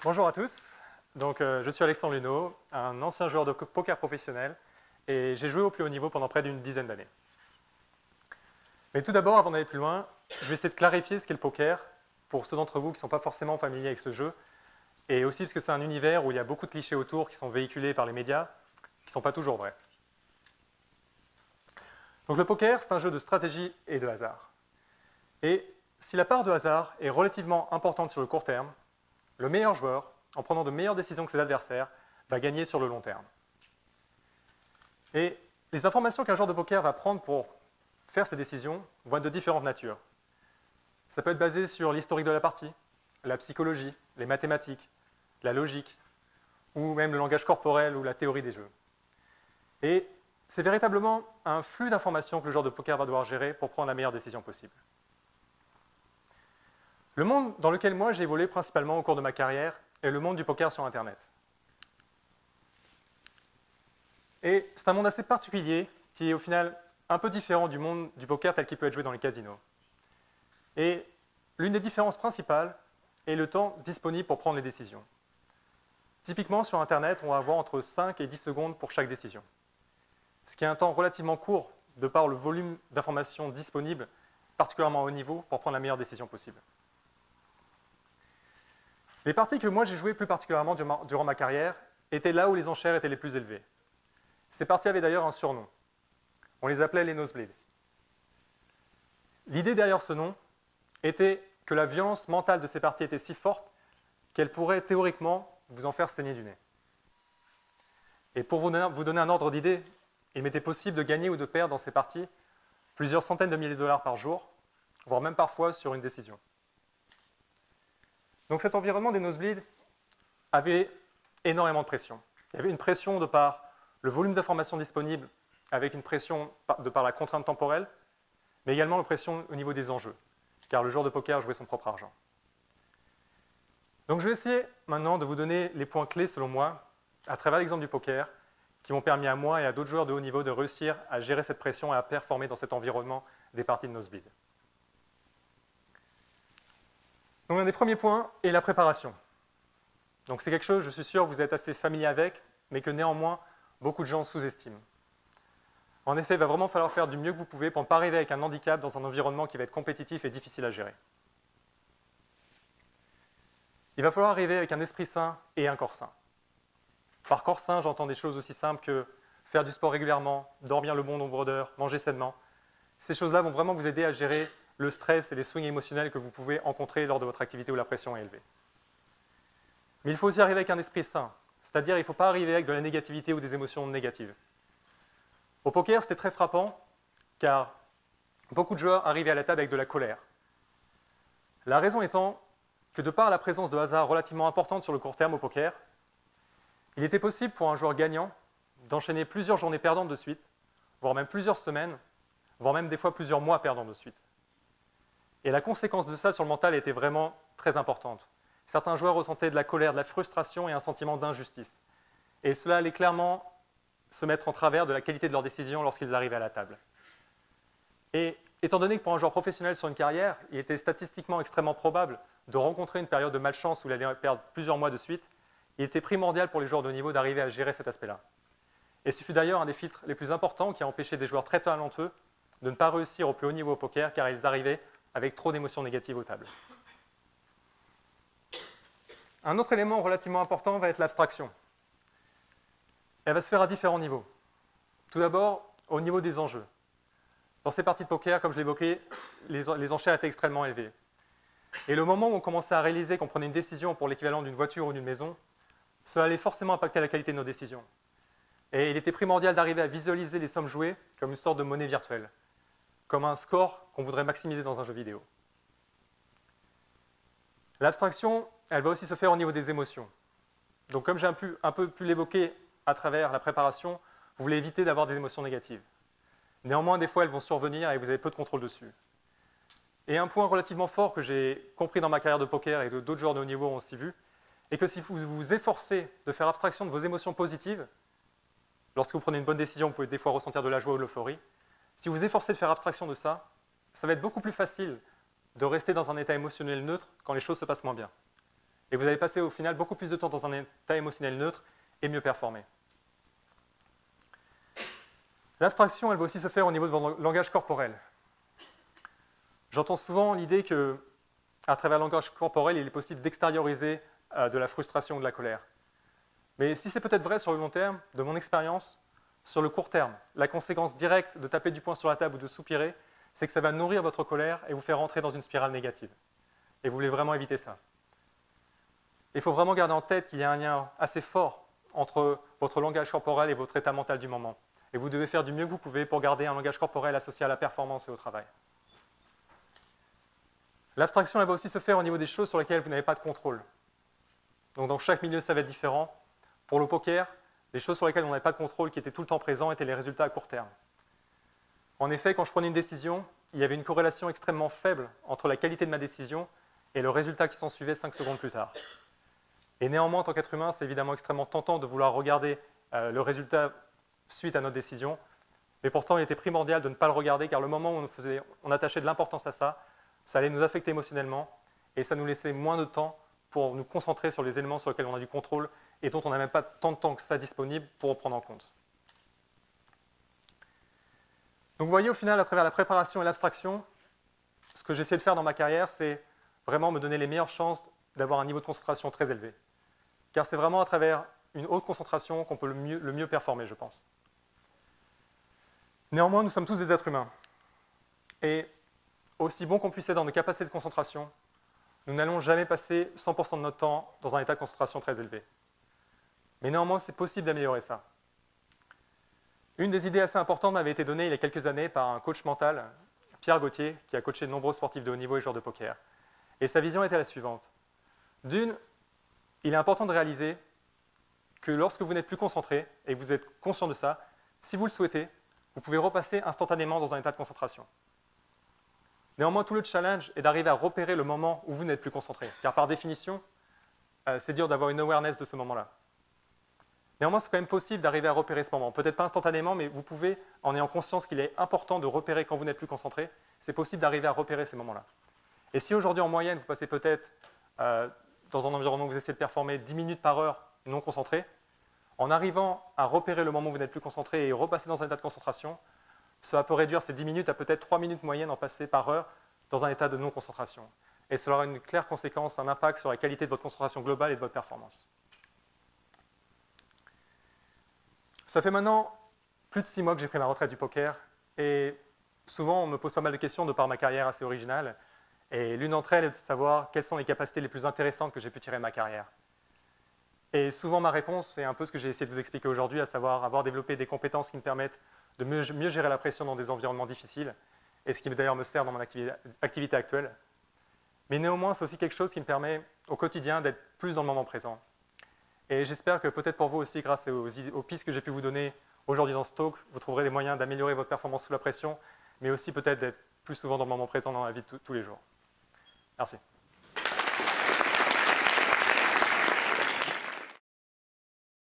Bonjour à tous, je suis Alexandre Luneau, un ancien joueur de poker professionnel et j'ai joué au plus haut niveau pendant près d'une dizaine d'années. Mais tout d'abord, avant d'aller plus loin, je vais essayer de clarifier ce qu'est le poker pour ceux d'entre vous qui ne sont pas forcément familiers avec ce jeu et aussi parce que c'est un univers où il y a beaucoup de clichés autour qui sont véhiculés par les médias qui ne sont pas toujours vrais. Donc le poker, c'est un jeu de stratégie et de hasard. Et si la part de hasard est relativement importante sur le court terme, le meilleur joueur, en prenant de meilleures décisions que ses adversaires, va gagner sur le long terme. Et les informations qu'un joueur de poker va prendre pour faire ses décisions vont être de différentes natures. Ça peut être basé sur l'historique de la partie, la psychologie, les mathématiques, la logique, ou même le langage corporel ou la théorie des jeux. Et c'est véritablement un flux d'informations que le joueur de poker va devoir gérer pour prendre la meilleure décision possible. Le monde dans lequel moi j'ai évolué principalement au cours de ma carrière est le monde du poker sur Internet. Et c'est un monde assez particulier qui est au final un peu différent du monde du poker tel qu'il peut être joué dans les casinos. Et l'une des différences principales est le temps disponible pour prendre les décisions. Typiquement sur Internet, on va avoir entre 5 et 10 secondes pour chaque décision. Ce qui est un temps relativement court de par le volume d'informations disponibles, particulièrement à haut niveau, pour prendre la meilleure décision possible. Les parties que moi j'ai jouées plus particulièrement durant ma carrière étaient là où les enchères étaient les plus élevées. Ces parties avaient d'ailleurs un surnom. On les appelait les nosebleeds. L'idée derrière ce nom était que la violence mentale de ces parties était si forte qu'elle pourrait théoriquement vous en faire saigner du nez. Et pour vous donner un ordre d'idée, il m'était possible de gagner ou de perdre dans ces parties plusieurs centaines de milliers de dollars par jour, voire même parfois sur une décision. Donc cet environnement des nosebleeds avait énormément de pression. Il y avait une pression de par le volume d'informations disponibles, avec une pression de par la contrainte temporelle, mais également une pression au niveau des enjeux, car le joueur de poker jouait son propre argent. Donc je vais essayer maintenant de vous donner les points clés, selon moi, à travers l'exemple du poker, qui m'ont permis à moi et à d'autres joueurs de haut niveau de réussir à gérer cette pression et à performer dans cet environnement des parties de nosebleed. Donc un des premiers points est la préparation. Donc c'est quelque chose, je suis sûr, vous êtes assez familier avec, mais que néanmoins, beaucoup de gens sous-estiment. En effet, il va vraiment falloir faire du mieux que vous pouvez pour ne pas arriver avec un handicap dans un environnement qui va être compétitif et difficile à gérer. Il va falloir arriver avec un esprit sain et un corps sain. Par corps sain, j'entends des choses aussi simples que faire du sport régulièrement, dormir le bon nombre d'heures, manger sainement. Ces choses-là vont vraiment vous aider à gérer le stress et les swings émotionnels que vous pouvez rencontrer lors de votre activité où la pression est élevée. Mais il faut aussi arriver avec un esprit sain, c'est-à-dire il ne faut pas arriver avec de la négativité ou des émotions négatives. Au poker, c'était très frappant, car beaucoup de joueurs arrivaient à la table avec de la colère. La raison étant que de par la présence de hasard relativement importante sur le court terme au poker, il était possible pour un joueur gagnant d'enchaîner plusieurs journées perdantes de suite, voire même plusieurs semaines, voire même des fois plusieurs mois perdants de suite. Et la conséquence de ça sur le mental était vraiment très importante. Certains joueurs ressentaient de la colère, de la frustration et un sentiment d'injustice. Et cela allait clairement se mettre en travers de la qualité de leurs décisions lorsqu'ils arrivaient à la table. Et étant donné que pour un joueur professionnel sur une carrière, il était statistiquement extrêmement probable de rencontrer une période de malchance où il allait perdre plusieurs mois de suite, il était primordial pour les joueurs de haut niveau d'arriver à gérer cet aspect-là. Et ce fut d'ailleurs un des filtres les plus importants qui a empêché des joueurs très talentueux de ne pas réussir au plus haut niveau au poker car ils arrivaient avec trop d'émotions négatives aux tables. Un autre élément relativement important va être l'abstraction. Elle va se faire à différents niveaux. Tout d'abord, au niveau des enjeux. Dans ces parties de poker, comme je l'évoquais, les enchères étaient extrêmement élevées. Et le moment où on commençait à réaliser qu'on prenait une décision pour l'équivalent d'une voiture ou d'une maison, cela allait forcément impacter la qualité de nos décisions. Et il était primordial d'arriver à visualiser les sommes jouées comme une sorte de monnaie virtuelle, comme un score qu'on voudrait maximiser dans un jeu vidéo. L'abstraction, elle va aussi se faire au niveau des émotions. Donc comme j'ai un peu pu l'évoquer à travers la préparation, vous voulez éviter d'avoir des émotions négatives. Néanmoins, des fois, elles vont survenir et vous avez peu de contrôle dessus. Et un point relativement fort que j'ai compris dans ma carrière de poker et que d'autres joueurs de haut niveau ont aussi vu, est que si vous vous efforcez de faire abstraction de vos émotions positives, lorsque vous prenez une bonne décision, vous pouvez des fois ressentir de la joie ou de l'euphorie, si vous vous efforcez de faire abstraction de ça, ça va être beaucoup plus facile de rester dans un état émotionnel neutre quand les choses se passent moins bien. Et vous allez passer au final beaucoup plus de temps dans un état émotionnel neutre et mieux performer. L'abstraction, elle va aussi se faire au niveau de votre langage corporel. J'entends souvent l'idée qu'à travers le langage corporel, il est possible d'extérioriser de la frustration ou de la colère. Mais si c'est peut-être vrai sur le long terme, de mon expérience, sur le court terme, la conséquence directe de taper du poing sur la table ou de soupirer, c'est que ça va nourrir votre colère et vous faire rentrer dans une spirale négative. Et vous voulez vraiment éviter ça. Il faut vraiment garder en tête qu'il y a un lien assez fort entre votre langage corporel et votre état mental du moment. Et vous devez faire du mieux que vous pouvez pour garder un langage corporel associé à la performance et au travail. L'abstraction, elle va aussi se faire au niveau des choses sur lesquelles vous n'avez pas de contrôle. Donc dans chaque milieu, ça va être différent. Pour le poker, les choses sur lesquelles on n'avait pas de contrôle, qui étaient tout le temps présents, étaient les résultats à court terme. En effet, quand je prenais une décision, il y avait une corrélation extrêmement faible entre la qualité de ma décision et le résultat qui s'en suivait 5 secondes plus tard. Et néanmoins, en tant qu'être humain, c'est évidemment extrêmement tentant de vouloir regarder le résultat suite à notre décision, mais pourtant il était primordial de ne pas le regarder, car le moment où on attachait de l'importance à ça, ça allait nous affecter émotionnellement, et ça nous laissait moins de temps pour nous concentrer sur les éléments sur lesquels on a du contrôle, et dont on n'a même pas tant de temps que ça disponible pour en prendre en compte. Donc vous voyez, au final, à travers la préparation et l'abstraction, ce que j'essaie de faire dans ma carrière, c'est vraiment me donner les meilleures chances d'avoir un niveau de concentration très élevé. Car c'est vraiment à travers une haute concentration qu'on peut le mieux performer, je pense. Néanmoins, nous sommes tous des êtres humains. Et aussi bon qu'on puisse être dans nos capacités de concentration, nous n'allons jamais passer 100% de notre temps dans un état de concentration très élevé. Mais néanmoins, c'est possible d'améliorer ça. Une des idées assez importantes m'avait été donnée il y a quelques années par un coach mental, Pierre Gauthier, qui a coaché de nombreux sportifs de haut niveau et joueurs de poker. Et sa vision était la suivante. D'une, il est important de réaliser que lorsque vous n'êtes plus concentré et que vous êtes conscient de ça, si vous le souhaitez, vous pouvez repasser instantanément dans un état de concentration. Néanmoins, tout le challenge est d'arriver à repérer le moment où vous n'êtes plus concentré, car par définition, c'est dur d'avoir une awareness de ce moment-là. Néanmoins, c'est quand même possible d'arriver à repérer ce moment. Peut-être pas instantanément, mais vous pouvez, en ayant conscience qu'il est important de repérer quand vous n'êtes plus concentré, c'est possible d'arriver à repérer ces moments-là. Et si aujourd'hui, en moyenne, vous passez peut-être dans un environnement où vous essayez de performer 10 minutes par heure non concentré, en arrivant à repérer le moment où vous n'êtes plus concentré et repasser dans un état de concentration, cela peut réduire ces 10 minutes à peut-être 3 minutes moyennes en passé par heure dans un état de non-concentration. Et cela aura une claire conséquence, un impact sur la qualité de votre concentration globale et de votre performance. Ça fait maintenant plus de 6 mois que j'ai pris ma retraite du poker et souvent on me pose pas mal de questions de par ma carrière assez originale. Et l'une d'entre elles est de savoir quelles sont les capacités les plus intéressantes que j'ai pu tirer de ma carrière. Et souvent ma réponse, c'est un peu ce que j'ai essayé de vous expliquer aujourd'hui, à savoir avoir développé des compétences qui me permettent de mieux gérer la pression dans des environnements difficiles, et ce qui d'ailleurs me sert dans mon activité actuelle. Mais néanmoins, c'est aussi quelque chose qui me permet au quotidien d'être plus dans le moment présent. Et j'espère que peut-être pour vous aussi, grâce aux pistes que j'ai pu vous donner aujourd'hui dans ce talk, vous trouverez des moyens d'améliorer votre performance sous la pression, mais aussi peut-être d'être plus souvent dans le moment présent dans la vie de tous les jours. Merci.